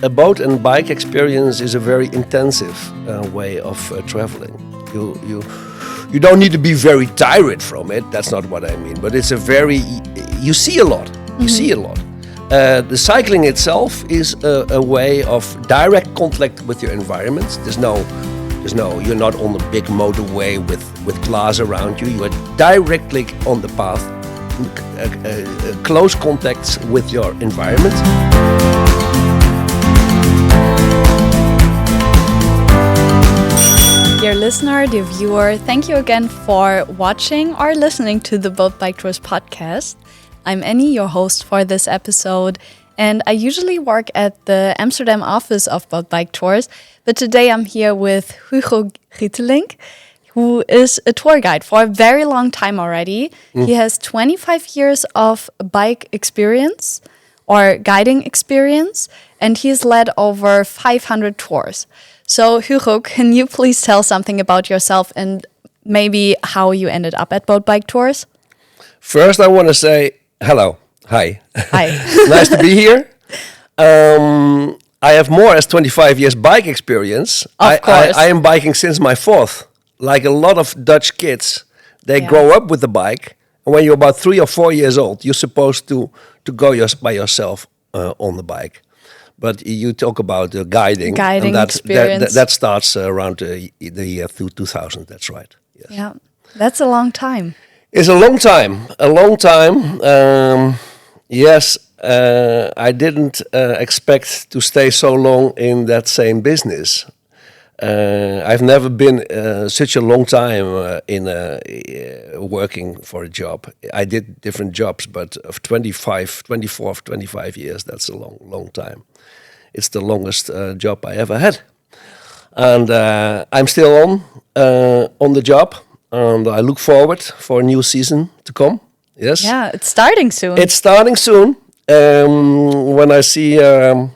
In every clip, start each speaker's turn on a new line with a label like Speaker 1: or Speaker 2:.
Speaker 1: a boat and bike experience is a very intensive way of traveling. You don't need to be very tired from it. That's not what I mean. But it's a very you see a lot. You see a lot. The cycling itself is a way of direct contact with your environment. There's no. You're not on a big motorway with glass around you. You are directly on the path, close contacts with your environment.
Speaker 2: Dear listener, dear viewer, thank you again for watching or listening to the Boat Bike Tours podcast. I'm Ennie, your host for this episode, and I usually work at the Amsterdam office of Boat Bike Tours, but today I'm here with Hugo Gietelink, who is a tour guide for a very long time already. He has 25 years of bike experience or guiding experience, and he's led over 500 tours. So Hugo, can you please tell something about yourself and maybe how you ended up at Boat Bike Tours?
Speaker 1: First, I want to say hello. Hi.
Speaker 2: Hi.
Speaker 1: Nice to be here. I have more as 25 years bike experience.
Speaker 2: Of course.
Speaker 1: I am biking since my fourth. Like a lot of Dutch kids, they grow up with the bike. And when you're about 3 or 4 years old, you're supposed to go by yourself on the bike. But you talk about guiding and
Speaker 2: experience.
Speaker 1: That starts around the year 2000. That's right. Yes.
Speaker 2: Yeah, that's a long time.
Speaker 1: It's a long time. Yes, I didn't expect to stay so long in that same business. I've never been such a long time in working for a job. I did different jobs, but of 25 years, that's a long time. It's the longest job I ever had. And I'm still on the job, and I look forward for a new season to come. Yes.
Speaker 2: Yeah, it's starting soon.
Speaker 1: It's starting soon. When I see the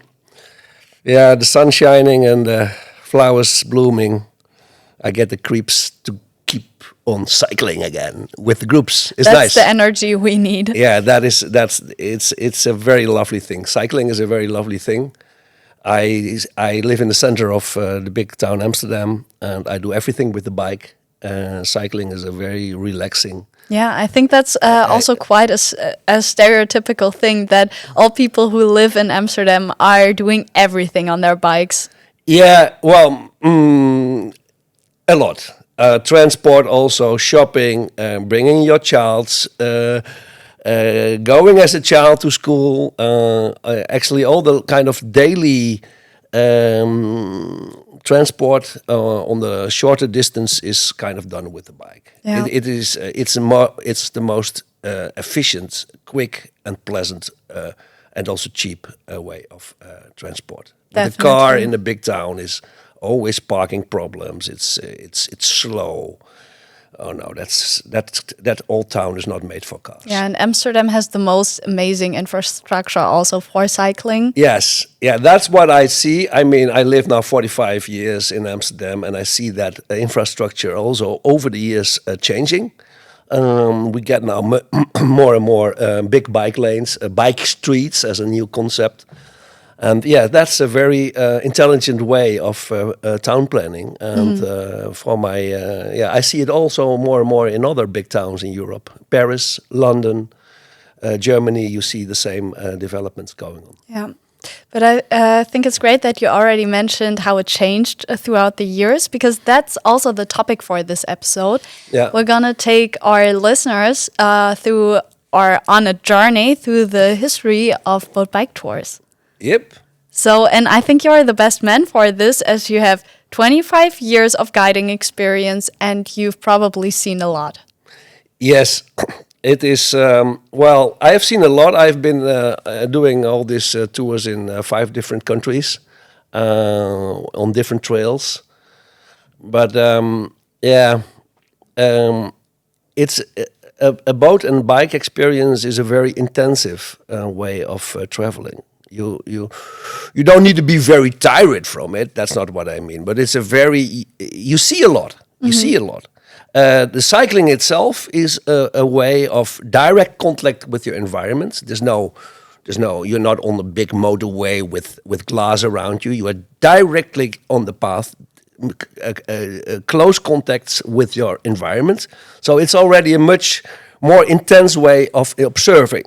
Speaker 1: sun shining and the flowers blooming, I get the creeps to keep on cycling again with the groups. It's
Speaker 2: That's
Speaker 1: nice.
Speaker 2: the energy we need.
Speaker 1: Yeah, it's a very lovely thing. Cycling is a very lovely thing. I live in the center of the big town Amsterdam, and I do everything with the bike. Cycling is a very relaxing.
Speaker 2: Yeah, I think that's also quite a stereotypical thing that all people who live in Amsterdam are doing everything on their bikes.
Speaker 1: Yeah, well, a lot. Transport also, shopping, bringing your child, going as a child to school. Actually, all the kind of daily transport on the shorter distance is kind of done with the bike.
Speaker 2: Yeah.
Speaker 1: It's the most efficient, quick, and pleasant, and also cheap way of transport. The car in a big town is always parking problems. It's slow. Oh no, that old town is not made for cars.
Speaker 2: Yeah, and Amsterdam has the most amazing infrastructure also for cycling.
Speaker 1: Yes, yeah, that's what I see. I mean, I live now 45 years in Amsterdam, and I see that infrastructure also over the years changing. We get now more and more big bike lanes, bike streets as a new concept. And yeah, that's a very intelligent way of town planning. And I see it also more and more in other big towns in Europe. Paris, London, Germany, you see the same developments going on.
Speaker 2: Yeah, but I think it's great that you already mentioned how it changed throughout the years, because that's also the topic for this episode.
Speaker 1: Yeah.
Speaker 2: We're gonna take our listeners through or on a journey through the history of boat bike tours.
Speaker 1: Yep.
Speaker 2: So, and I think you're the best man for this, as you have 25 years of guiding experience and you've probably seen a lot.
Speaker 1: Yes, it is. Well, I have seen a lot. I've been doing all these tours in 5 different countries on different trails. But it's a boat and bike experience is a very intensive way of traveling. You don't need to be very tired from it. That's not what I mean. But it's a very you see a lot. You see a lot. The cycling itself is a way of direct contact with your environment. You're not on a big motorway with glass around you. You are directly on the path, close contacts with your environment. So it's already a much more intense way of observing.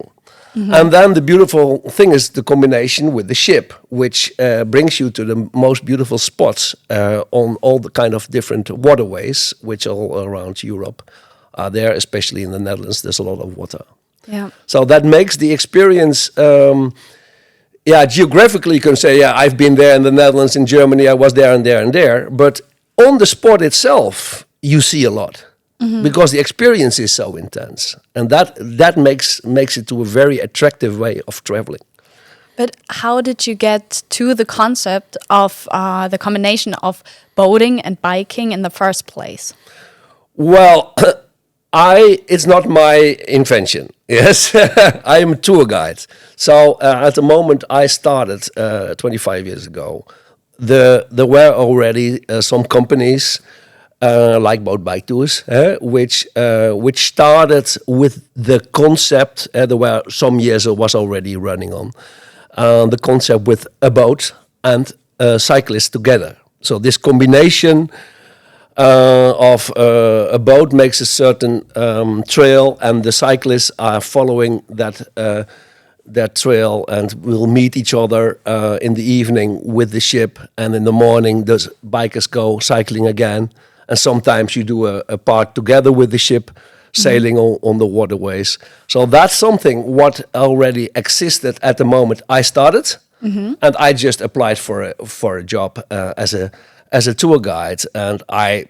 Speaker 1: And then the beautiful thing is the combination with the ship, which brings you to the most beautiful spots on all the kind of different waterways, which all around Europe are there, especially in the Netherlands. There's a lot of water.
Speaker 2: Yeah.
Speaker 1: So that makes the experience, geographically you can say, I've been there in the Netherlands, in Germany, I was there and there and there. But on the spot itself, you see a lot. Because the experience is so intense, and that makes it to a very attractive way of traveling.
Speaker 2: But how did you get to the concept of the combination of boating and biking in the first place?
Speaker 1: Well, it's not my invention. Yes, I am a tour guide. So at the moment I started 25 years ago, there were already some companies. Like boat bike tours, which started with the concept. There were some years it was already running on the concept with a boat and cyclists together. So this combination of a boat makes a certain trail, and the cyclists are following that trail and will meet each other in the evening with the ship, and in the morning those bikers go cycling again. And sometimes you do a part together with the ship, sailing on the waterways. So that's something what already existed at the moment I started, and I just applied for a job as a tour guide, and I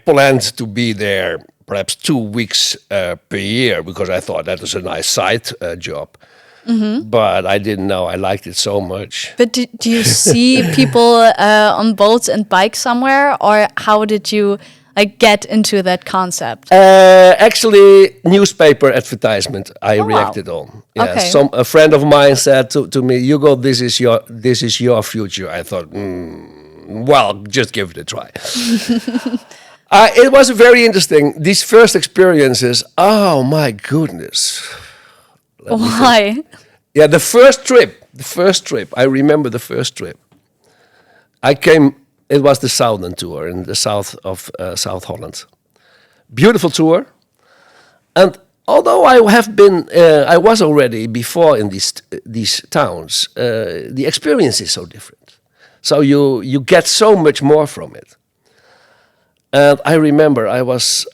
Speaker 1: planned to be there perhaps 2 weeks per year because I thought that was a nice side job. But I didn't know I liked it so much.
Speaker 2: But do you see people on boats and bikes somewhere, or how did you get into that concept?
Speaker 1: Actually, newspaper advertisement I reacted on. Yeah,
Speaker 2: Okay.
Speaker 1: A friend of mine said to me, "Hugo, this is your future." I thought, well, just give it a try. It was very interesting. These first experiences. Oh my goodness.
Speaker 2: Why?
Speaker 1: Yeah, the first trip. I remember the first trip. It was the Southern Tour in the south of South Holland. Beautiful tour. And although I was already before in these towns, the experience is so different. So you get so much more from it. And I remember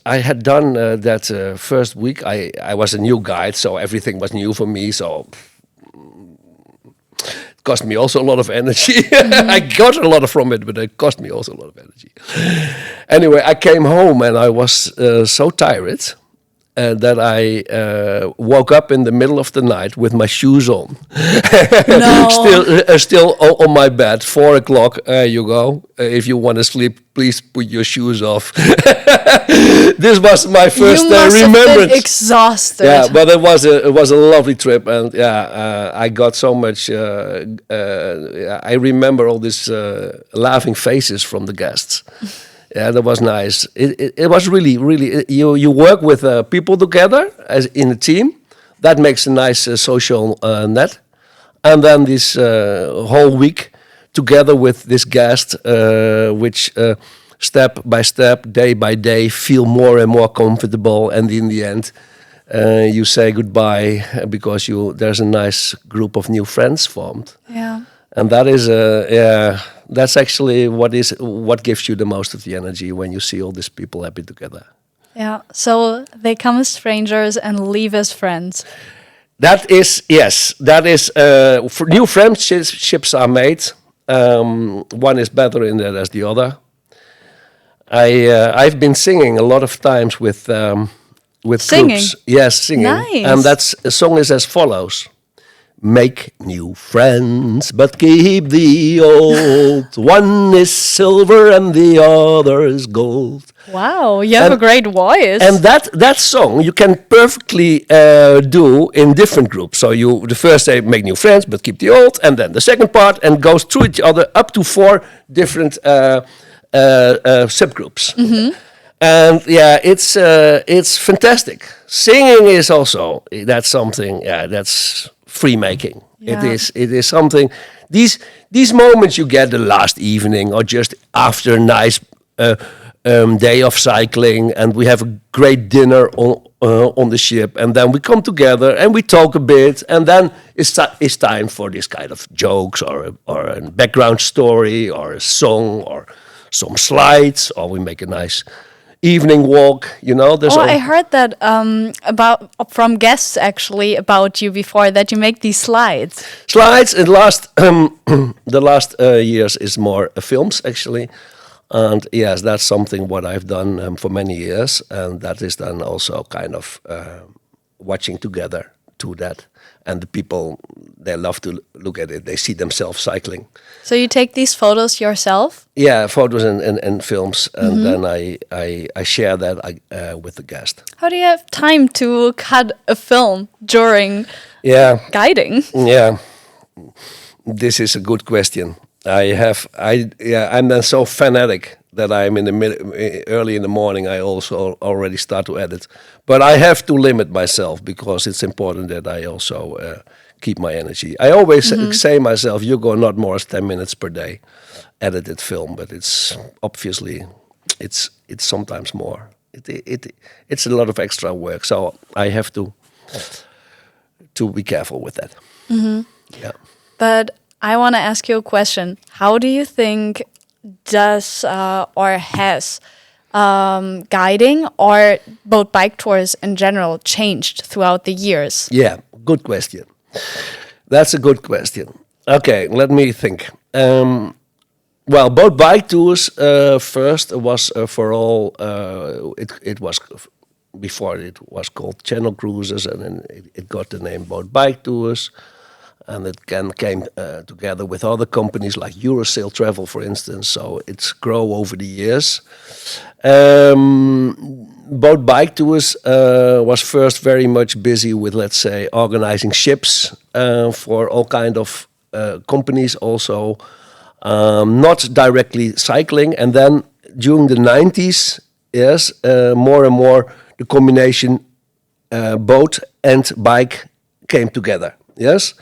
Speaker 1: I had done that first week. I was a new guide, so everything was new for me. So it cost me also a lot of energy. I got a lot from it, but it cost me also a lot of energy. Anyway, I came home and I was so tired that I woke up in the middle of the night with my shoes on.
Speaker 2: No.
Speaker 1: Still on my bed, 4 o'clock, you go. If you want to sleep, please put your shoes off. This was my first
Speaker 2: You must have
Speaker 1: remembrance.
Speaker 2: been exhausted.
Speaker 1: Yeah, but it was a lovely trip, and I got so much. I remember all these laughing faces from the guests. Yeah, that was nice. It was really. You work with people together as in a team. That makes a nice social net, and then this whole week together with this guest, which step by step, day by day, feel more and more comfortable, and in the end, you say goodbye because there's a nice group of new friends formed.
Speaker 2: Yeah.
Speaker 1: And that is that's actually what gives you the most of the energy when you see all these people happy together.
Speaker 2: Yeah. So they come as strangers and leave as friends.
Speaker 1: That is for new friendships are made. One is better in that as the other. I've been singing a lot of times with
Speaker 2: Singing?
Speaker 1: groups. Yes, singing.
Speaker 2: Nice.
Speaker 1: And the song is as follows. Make new friends, but keep the old. One is silver and the other is gold.
Speaker 2: Wow, you have a great voice.
Speaker 1: And that song you can perfectly do in different groups. So the first say make new friends, but keep the old, and then the second part and goes through each other up to 4 different subgroups. And yeah, it's fantastic. Singing is also that's something. Yeah, that's free making.
Speaker 2: Yeah.
Speaker 1: It is something. These moments you get the last evening or just after a nice day of cycling, and we have a great dinner on the ship, and then we come together and we talk a bit, and then it's time for this kind of jokes or a background story or a song or some slides, or we make a nice evening walk. There's
Speaker 2: I heard that about from guests actually about you before, that you make these slides.
Speaker 1: slides. And the last years is more films actually. And yes, that's something what I've done for many years, and that is then also kind of watching together to that. And the people, they love to look at it. They see themselves cycling.
Speaker 2: So you take these photos yourself?
Speaker 1: Yeah, photos and films, and then I share that with the guest.
Speaker 2: How do you have time to cut a film during
Speaker 1: Yeah,
Speaker 2: guiding?
Speaker 1: yeah. This is a good question. I'm then so fanatic that I'm early in the morning. I also already start to edit, but I have to limit myself because it's important that I also keep my energy. I always say myself, you go not more than 10 minutes per day edited film, but it's obviously it's sometimes more. It's a lot of extra work, so I have to be careful with that. Yeah.
Speaker 2: But I want to ask you a question. How do you think does or has guiding or boat bike tours in general changed throughout the years?
Speaker 1: Yeah, good question. That's a good question. Okay, let me think. Well, boat bike tours first was for all. It was before it was called channel cruises, and then it got the name boat bike tours. And it came together with other companies like Eurosail Travel, for instance. So it's grown over the years. Boat bike tours was first very much busy with, let's say, organizing ships for all kind of companies also, not directly cycling. And then during the 90s, yes, more and more the combination boat and bike came together, yes?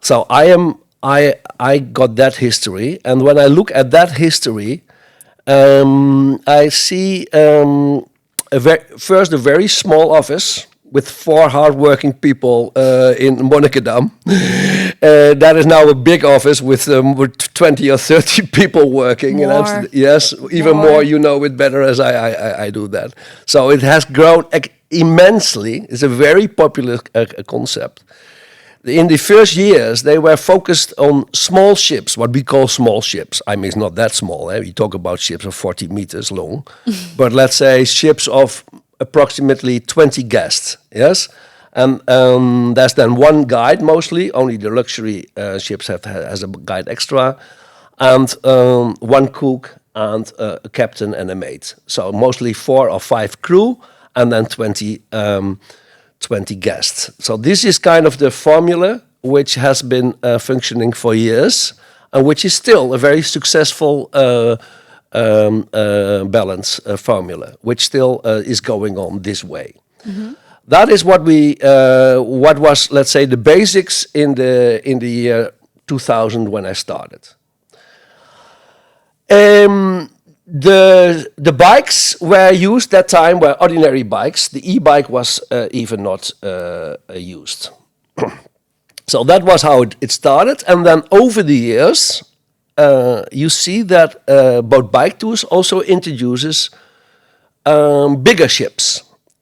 Speaker 1: So I got that history, and when I look at that history, I see first a very small office with 4 hardworking people in Monnikendam. That is now a big office with 20 or 30 people working.
Speaker 2: More.
Speaker 1: In Amsterdam. Yes, even more. You know it better as I do that. So it has grown immensely. It's a very popular concept. In the first years, they were focused on small ships, what we call small ships. I mean, it's not that small. We talk about ships of 40 meters long. But let's say ships of approximately 20 guests, yes? And there's then one guide mostly. Only the luxury ships has a guide extra. And one cook and a captain and a mate. So mostly 4 or 5 crew and then 20 guests. So this is kind of the formula which has been functioning for years and which is still a very successful balance formula, which still is going on this way. That is what what was, let's say, the basics in the year 2000 when I started. The bikes were used that time were ordinary bikes. The e-bike was even not used. So that was how it started. And then over the years, you see that boat bike tours also introduces bigger ships.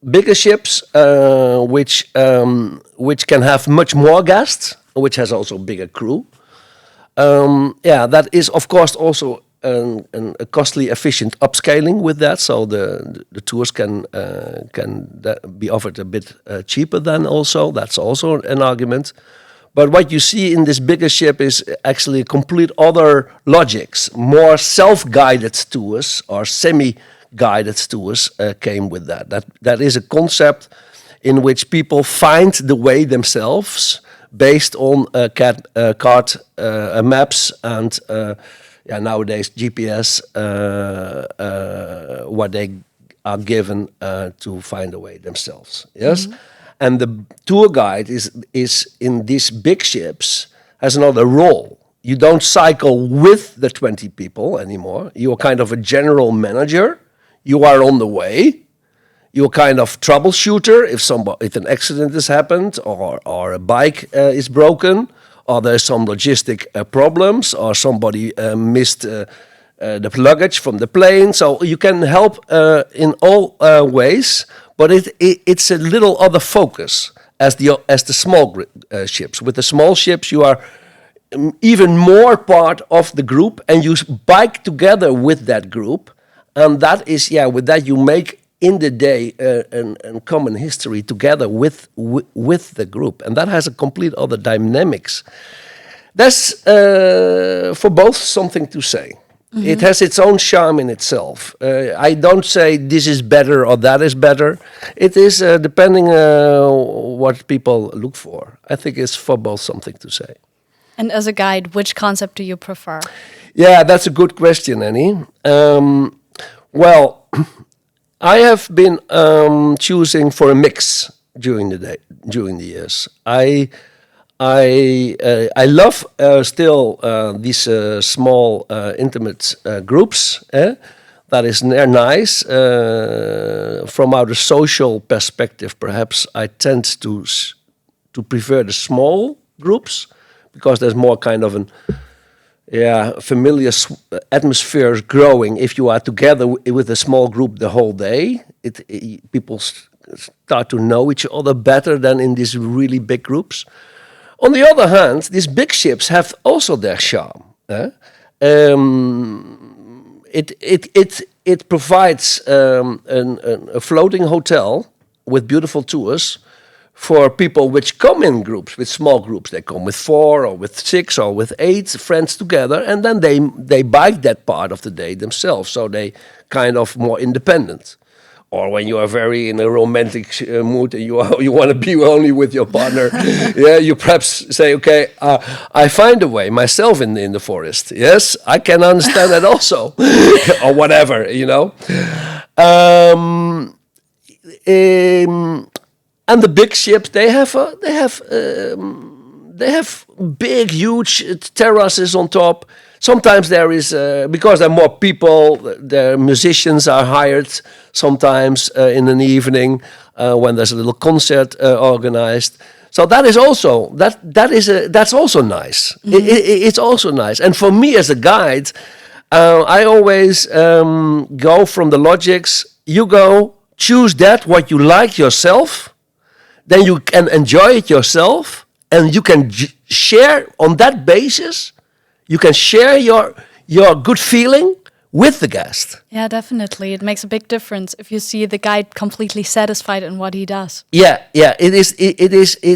Speaker 1: Bigger ships which can have much more guests, which has also bigger crew. That is of course also a costly, efficient upscaling with that, so the tours can be offered a bit cheaper then also. That's also an argument. But what you see in this bigger ship is actually complete other logics. More self-guided tours or semi-guided tours came with that. That is a concept in which people find the way themselves based on card maps and nowadays GPS, what they are given to find a way themselves. Yes, and the tour guide is in these big ships has another role. You don't cycle with the 20 people anymore. You're kind of a general manager. You are on the way. You're kind of troubleshooter if an accident has happened or a bike is broken or there's some logistic problems or somebody missed the luggage from the plane. So you can help in all ways, but it's a little other focus as the small ships. With the small ships, you are even more part of the group and you bike together with that group. And that is, with that you make in the day a common history together with the group. And that has a complete other dynamics. That's for both something to say. Mm-hmm. It has its own charm in itself. I don't say this is better or that is better. It is depending what people look for. I think it's for both something to say.
Speaker 2: And as a guide, which concept do you prefer?
Speaker 1: Yeah, that's a good question, Annie. Well, I have been choosing for a mix during the years. I love still these small intimate groups. That is nice. From our social perspective, perhaps I tend to prefer the small groups because there's more kind of an familiar atmosphere growing. If you are together with a small group the whole day, people start to know each other better than in these really big groups. On the other hand, these big ships have also their charm. It provides a floating hotel with beautiful tours for people which come in groups, with small groups. They come with 4 or with 6 or with 8 friends together, and then they bike that part of the day themselves, so they kind of more independent. Or when you are very in a romantic mood and you want to be only with your partner, you perhaps say, okay, I find a way myself in the forest. Yes, I can understand that also, or whatever, And the big ships, they have big, huge terraces on top. Sometimes there is, because there are more people, the musicians are hired sometimes in an evening when there's a little concert organized. So that is also that's also nice. Mm-hmm. It's also nice. And for me as a guide, I always go from the logics. You go choose what you like yourself. Then you can enjoy it yourself, and you can share on that basis. You can share your good feeling with the guest.
Speaker 2: Yeah, definitely. It makes a big difference if you see the guide completely satisfied in what he does.
Speaker 1: Yeah. It is.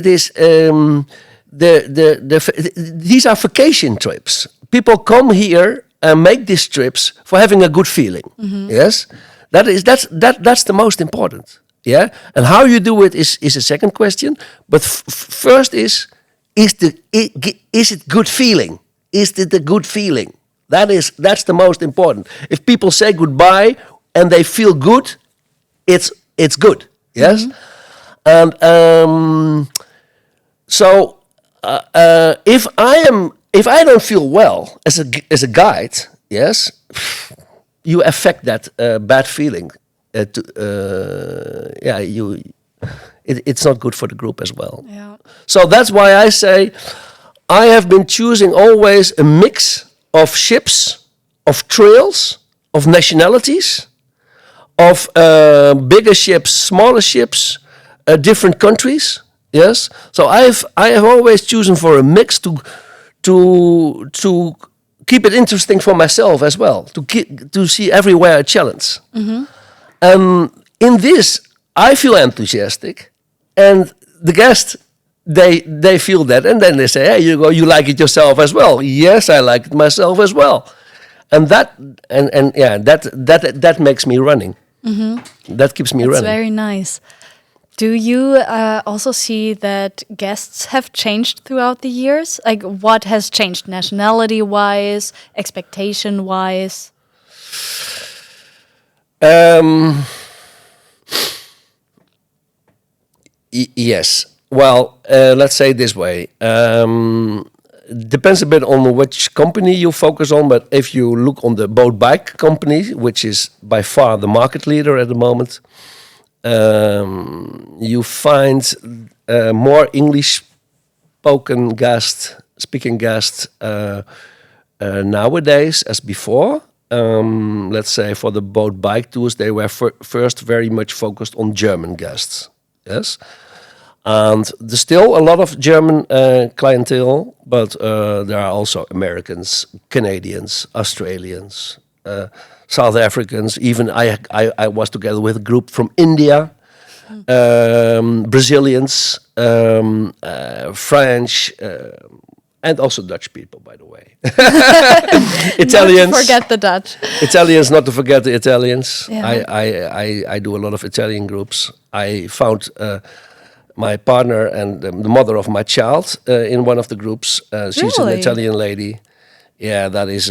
Speaker 1: These are vacation trips. People come here and make these trips for having a good feeling. Mm-hmm. Yes, that's the most important. Yeah, and how you do it is a second question. But first is it good feeling? Is it a good feeling? That's the most important. If people say goodbye and they feel good, it's good. Yes, mm-hmm. And so if I don't feel well as a guide, yes, you affect that bad feeling. It's not good for the group as well. Yeah. So that's why I say I have been choosing always a mix of ships, of trails, of nationalities, of bigger ships, smaller ships, different countries. Yes. So I have always chosen for a mix to keep it interesting for myself as well. To see everywhere a challenge. Mm-hmm. In this, I feel enthusiastic, and the guests they feel that, and then they say, "Hey, you like it yourself as well." Yes, I like it myself as well, and that makes me running. Mm-hmm. That keeps me running.
Speaker 2: That's very nice. Do you also see that guests have changed throughout the years? Like, what has changed nationality-wise, expectation-wise?
Speaker 1: Yes. Well, let's say it this way. Depends a bit on which company you focus on, but if you look on the boat bike company, which is by far the market leader at the moment, you find more English speaking guests nowadays as before. Let's say for the boat bike tours, they were first very much focused on German guests. Yes. And there's still a lot of German clientele, but there are also Americans, Canadians, Australians, South Africans. Even I was together with a group from India, Brazilians, French, and also Dutch people, by the way. Italians.
Speaker 2: Not to forget the Dutch.
Speaker 1: Italians, not to forget the Italians.
Speaker 2: Yeah.
Speaker 1: I do a lot of Italian groups. I found my partner and the mother of my child in one of the groups. She's an
Speaker 2: Really?
Speaker 1: Italian lady. Yeah, that is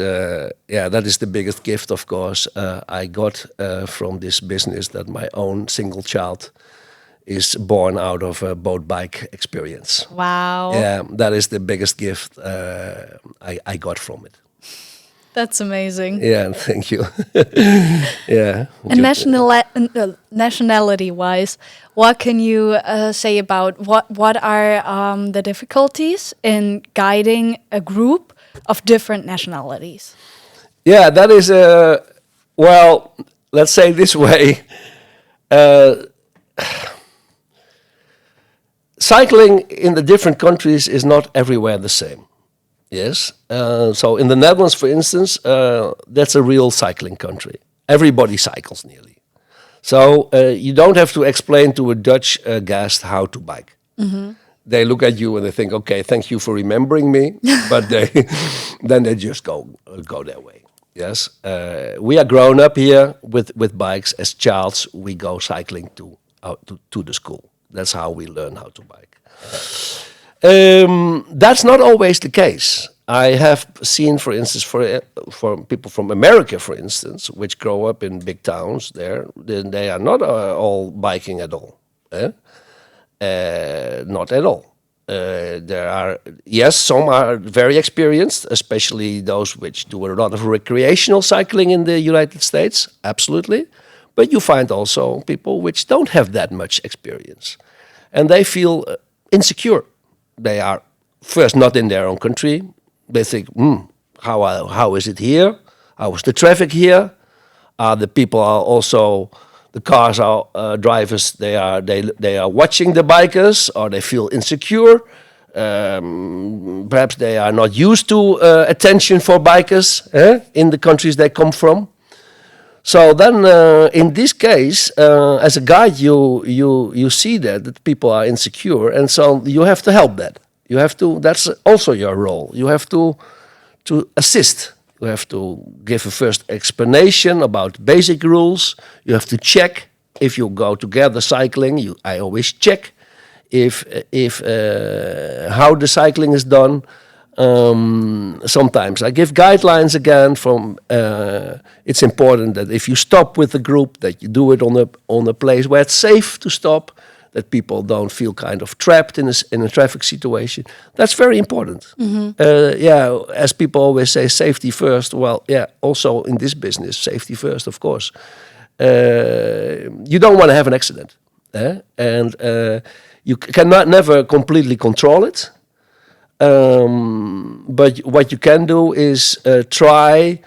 Speaker 1: the biggest gift, of course, I got from this business, that my own single child is born out of a boat bike experience.
Speaker 2: Wow.
Speaker 1: Yeah, that is the biggest gift I got from it.
Speaker 2: That's amazing.
Speaker 1: Yeah, thank you. Yeah.
Speaker 2: And nationality-wise, what can you say about what are the difficulties in guiding a group of different nationalities?
Speaker 1: Yeah, that is well, let's say this way. Cycling in the different countries is not everywhere the same. Yes. So in the Netherlands, for instance, that's a real cycling country. Everybody cycles nearly. So you don't have to explain to a Dutch guest how to bike. They look at you and they think, okay, thank you for remembering me, but then they just go their way. Yes, we are grown up here with bikes. As childs, we go cycling to the school. That's how we learn how to bike. That's not always the case. I have seen, for instance, for people from America, for instance, which grow up in big towns, they are not all biking at all. Not at all. There are, yes, some are very experienced, especially those which do a lot of recreational cycling in the United States, absolutely. But you find also people which don't have that much experience. And they feel insecure. They are first not in their own country. They think, how is it here? How is the traffic here? The people are also, the cars are drivers. They are watching the bikers, or they feel insecure. Perhaps they are not used to attention for bikers in the countries they come from. So then, in this case, as a guide, you see that people are insecure, and so you have to help that. You have to. That's also your role. You have to assist. You have to give a first explanation about basic rules. You have to check if you go together cycling. I always check if how the cycling is done. Sometimes I give guidelines again. It's important that if you stop with the group, that you do it on a place where it's safe to stop, that people don't feel kind of trapped in a traffic situation. That's very important. As people always say, safety first. Well, yeah, also in this business, safety first, of course. You don't want to have an accident, and you cannot never completely control it. But what you can do is try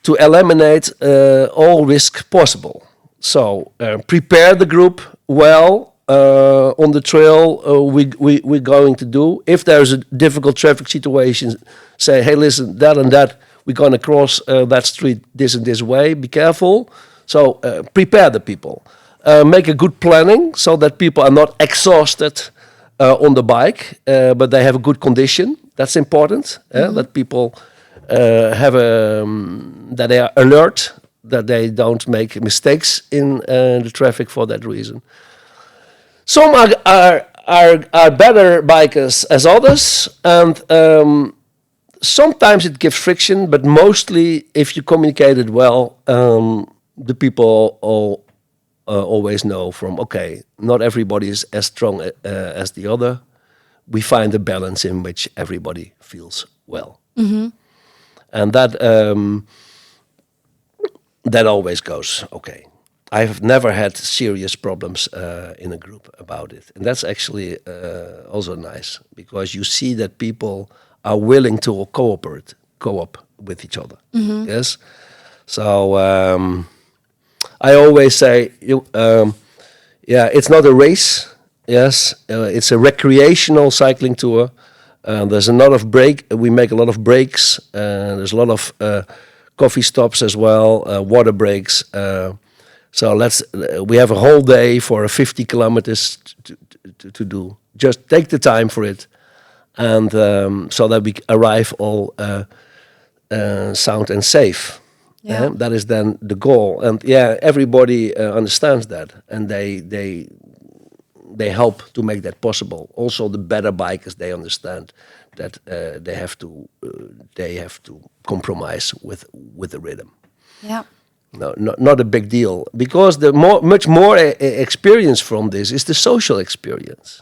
Speaker 1: to eliminate all risk possible. So prepare the group well on the trail we're going to do. If there's a difficult traffic situation, say, hey, listen, that and that, we're going to cross that street this and this way, be careful. So prepare the people. Make a good planning so that people are not exhausted on the bike, but they have a good condition. That's important. That people that they are alert, that they don't make mistakes in the traffic for that reason. Some are better bikers as others, and sometimes it gives friction. But mostly, if you communicate it well, the people all always know from, okay, not everybody is as strong as the other. We find a balance in which everybody feels well. And that always goes okay. I've never had serious problems in a group about it. And that's actually also nice, because you see that people are willing to co-op with each other. Yes? So I always say, it's not a race. Yes, it's a recreational cycling tour. There's a lot of we make a lot of breaks. There's a lot of coffee stops as well, water breaks. So we have a whole day for 50 kilometers to do. Just take the time for it, and so that we arrive all sound and safe.
Speaker 2: Yeah.
Speaker 1: That is then the goal, and everybody understands that, and they help to make that possible. Also, the better bikers, they understand that they have to compromise with the rhythm.
Speaker 2: Yeah.
Speaker 1: No, not a big deal, because the much more experience from this is the social experience.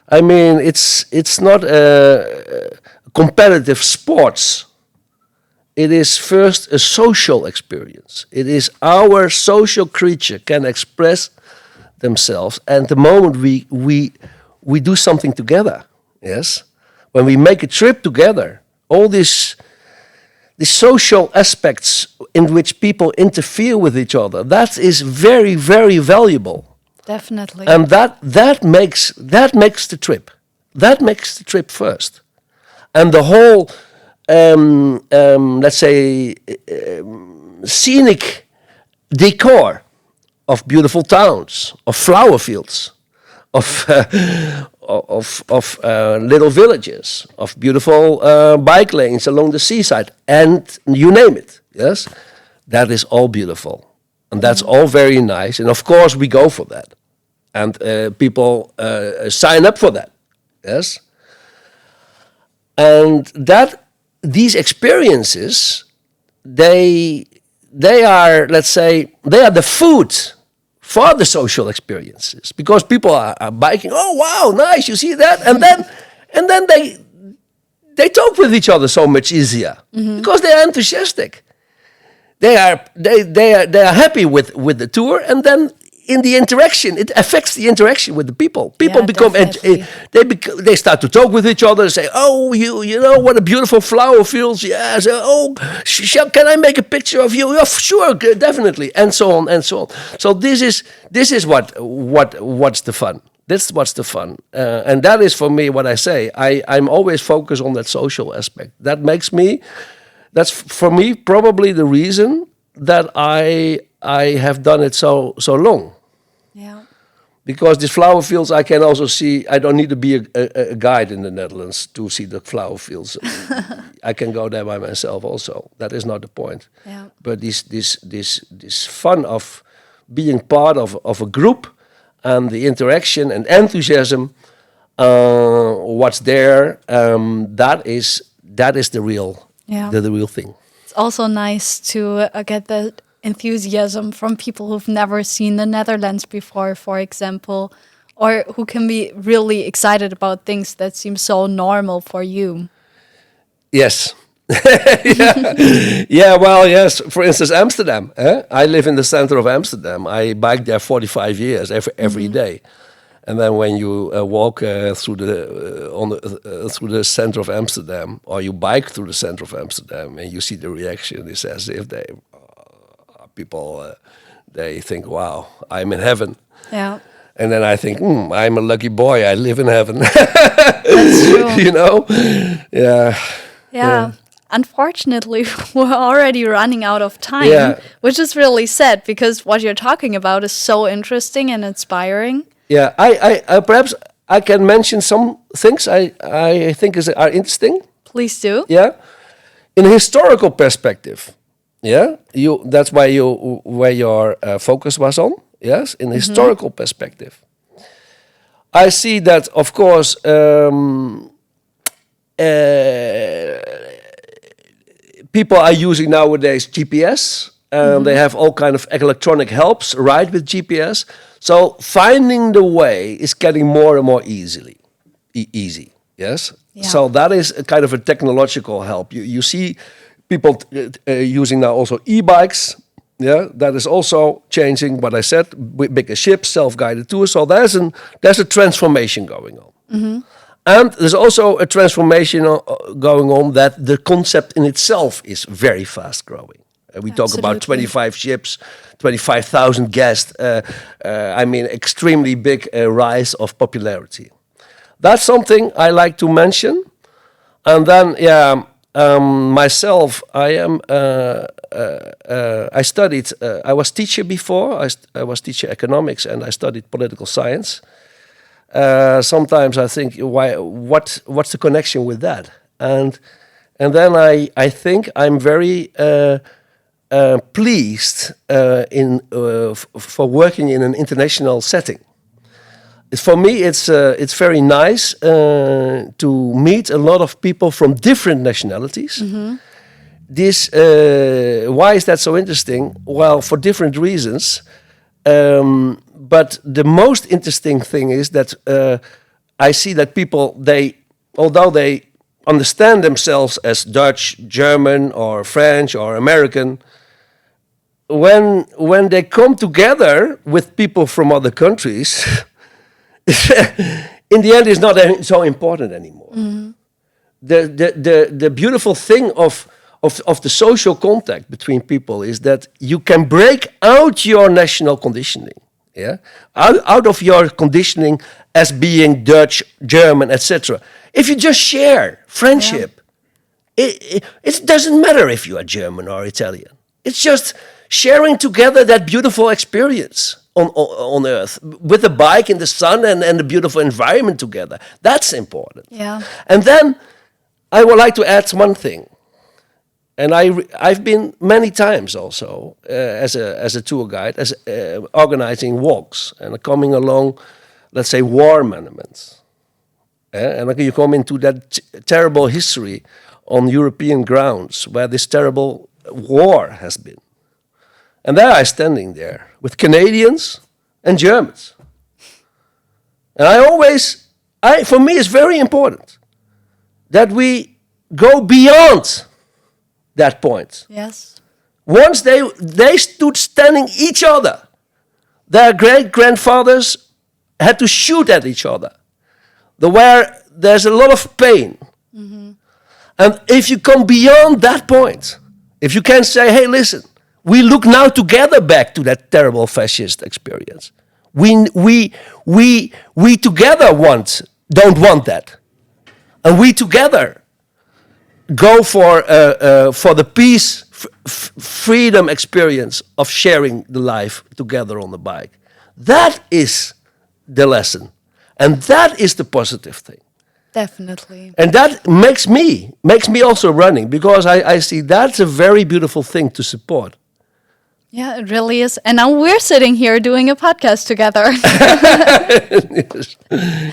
Speaker 1: I mean, it's not a competitive sports. It is first a social experience. It is our social creature can express themselves, and the moment we do something together, yes, when we make a trip together, all these social aspects in which people interfere with each other, that is very, very valuable.
Speaker 2: Definitely.
Speaker 1: And that makes the trip. That makes the trip first, and the whole let's say scenic decor of beautiful towns, of flower fields, of little villages, of beautiful bike lanes along the seaside, and you name it. Yes, that is all beautiful, and that's all very nice. And of course, we go for that, and people sign up for that. Yes, and these experiences, they are, let's say, they are the food for the social experiences, because people are biking. Oh wow, nice! You see that, and then they talk with each other so much easier because they are enthusiastic. They are happy with the tour, and then in the interaction, it affects the interaction with the people. People become they start to talk with each other and say, "Oh, you know what a beautiful flower fields." Yeah. So, oh, can I make a picture of you? Yeah, sure, definitely, and so on and so on. So this is what's the fun. That's what's the fun, and that is for me what I say. I'm always focused on that social aspect. That's for me probably the reason that I have done it so long.
Speaker 2: Yeah.
Speaker 1: Because these flower fields, I can also see. I don't need to be a guide in the Netherlands to see the flower fields. I can go there by myself also. That is not the point.
Speaker 2: Yeah.
Speaker 1: But this fun of being part of a group, and the interaction and enthusiasm, what's there, that is the real the real thing.
Speaker 2: It's also nice to get the enthusiasm from people who've never seen the Netherlands before, for example, or who can be really excited about things that seem so normal for you.
Speaker 1: Yes. Well, yes. For instance, Amsterdam. I live in the center of Amsterdam. I bike there 45 years every day. And then when you walk through the center of Amsterdam, or you bike through the center of Amsterdam, and you see the reaction, it's as if people they think, "Wow, I'm in heaven."
Speaker 2: Yeah.
Speaker 1: And then I think, I'm a lucky boy. I live in heaven.
Speaker 2: That's true.
Speaker 1: You know?
Speaker 2: Yeah. Unfortunately, we're already running out of time, which is really sad, because what you're talking about is so interesting and inspiring.
Speaker 1: Yeah, I perhaps I can mention some things I think are interesting.
Speaker 2: Please do.
Speaker 1: Yeah, in a historical perspective. Yeah, that's where your focus was on. Yes, in a historical perspective, I see that, of course, people are using nowadays GPS They have all kind of electronic helps, right, with GPS. So finding the way is getting more and more easy. Yes.
Speaker 2: Yeah.
Speaker 1: So that is a kind of a technological help. You see people using now also e-bikes. Yeah, that is also changing. What I said, with bigger ships, self-guided tours. So there's a transformation going on. And there's also a transformation going on that the concept in itself is very fast growing. We talk about 25 ships, 25,000 guests. Extremely big rise of popularity. That's something I like to mention. And then, myself, I studied. I was teacher before. I was teacher economics, and I studied political science. Sometimes I think, what's the connection with that? And then I think I'm very pleased for working in an international setting. For me, it's very nice to meet a lot of people from different nationalities. Why is that so interesting? Well, for different reasons. But the most interesting thing is that I see that people, although they understand themselves as Dutch, German, or French, or American, when they come together with people from other countries, in the end, it's not so important anymore. The beautiful thing of the social contact between people is that you can break out your national conditioning, out of your conditioning as being Dutch, German, etc. If you just share friendship, it doesn't matter if you are German or Italian. It's just sharing together that beautiful experience on Earth with a bike in the sun and the beautiful environment together. That's important.
Speaker 2: Yeah.
Speaker 1: And then I would like to add one thing. And I've been many times also as a tour guide, organizing walks and coming along, let's say, war monuments. And you come into that terrible history on European grounds where this terrible war has been. And there I'm standing there with Canadians and Germans. And for me, it's very important that we go beyond that point.
Speaker 2: Yes.
Speaker 1: Once they stood standing each other, their great-grandfathers had to shoot at each other. Where there's a lot of pain. And if you come beyond that point, if you can say, hey, listen, we look now together back to that terrible fascist experience. We together don't want that. And we together go for the peace, freedom experience of sharing the life together on the bike. That is the lesson. And that is the positive thing.
Speaker 2: Definitely.
Speaker 1: And that makes me also running, because I see that's a very beautiful thing to support.
Speaker 2: Yeah, it really is. And now we're sitting here doing a podcast together.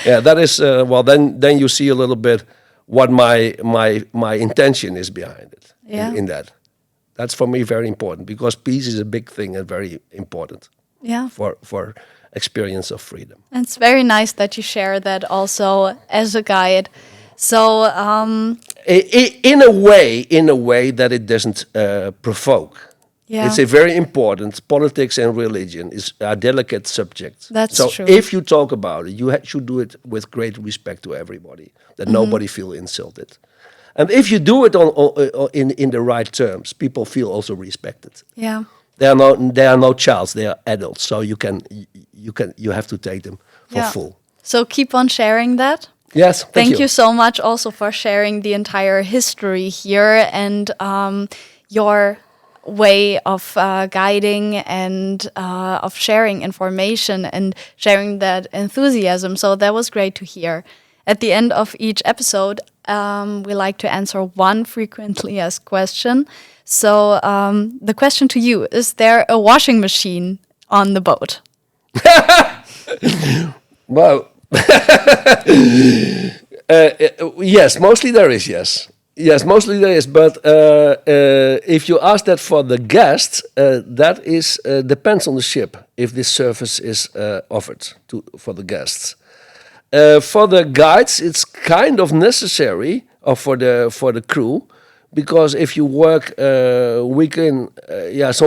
Speaker 1: Yeah, that is, then you see a little bit what my intention is behind it. In that. That's for me very important, because peace is a big thing and very important.
Speaker 2: Yeah.
Speaker 1: For experience of freedom.
Speaker 2: And it's very nice that you share that also as a guide. So
Speaker 1: in a way that it doesn't provoke.
Speaker 2: Yeah.
Speaker 1: It's a very important. Politics and religion are delicate subjects.
Speaker 2: That's
Speaker 1: so
Speaker 2: true.
Speaker 1: If you talk about it, you should do it with great respect to everybody, that nobody feel insulted. And if you do it in the right terms, people feel also respected.
Speaker 2: Yeah.
Speaker 1: They are no childs; they are adults. So you have to take them for full.
Speaker 2: So keep on sharing that.
Speaker 1: Yes,
Speaker 2: thank you so much also for sharing the entire history here and your way of guiding and of sharing information and sharing that enthusiasm. So that was great to hear. At the end of each episode, we like to answer one frequently asked question. So the question to you, is there a washing machine on the boat?
Speaker 1: Well, yes, mostly there is, yes. Yes, mostly there is, but if you ask that for the guests, that is depends on the ship if this service is offered for the guests. For the guides, it's kind of necessary, or for the crew, because if you work some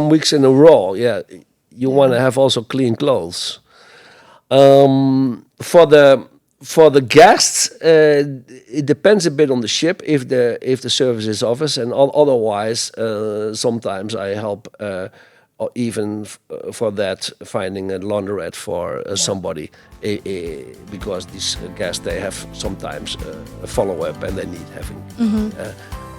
Speaker 1: weeks in a row, you want to have also clean clothes. For the guests, it depends a bit on the ship if the service is offered, and otherwise, sometimes I help. Or even for that, finding a laundrette for somebody, because these guests, they have sometimes a follow-up and they need having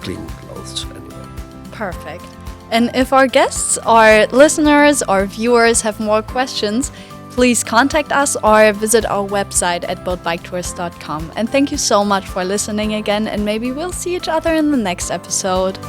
Speaker 1: clean clothes anyway.
Speaker 2: Perfect. And if our guests, our listeners, or viewers have more questions, please contact us or visit our website at boatbiketours.com. And thank you so much for listening again, and maybe we'll see each other in the next episode.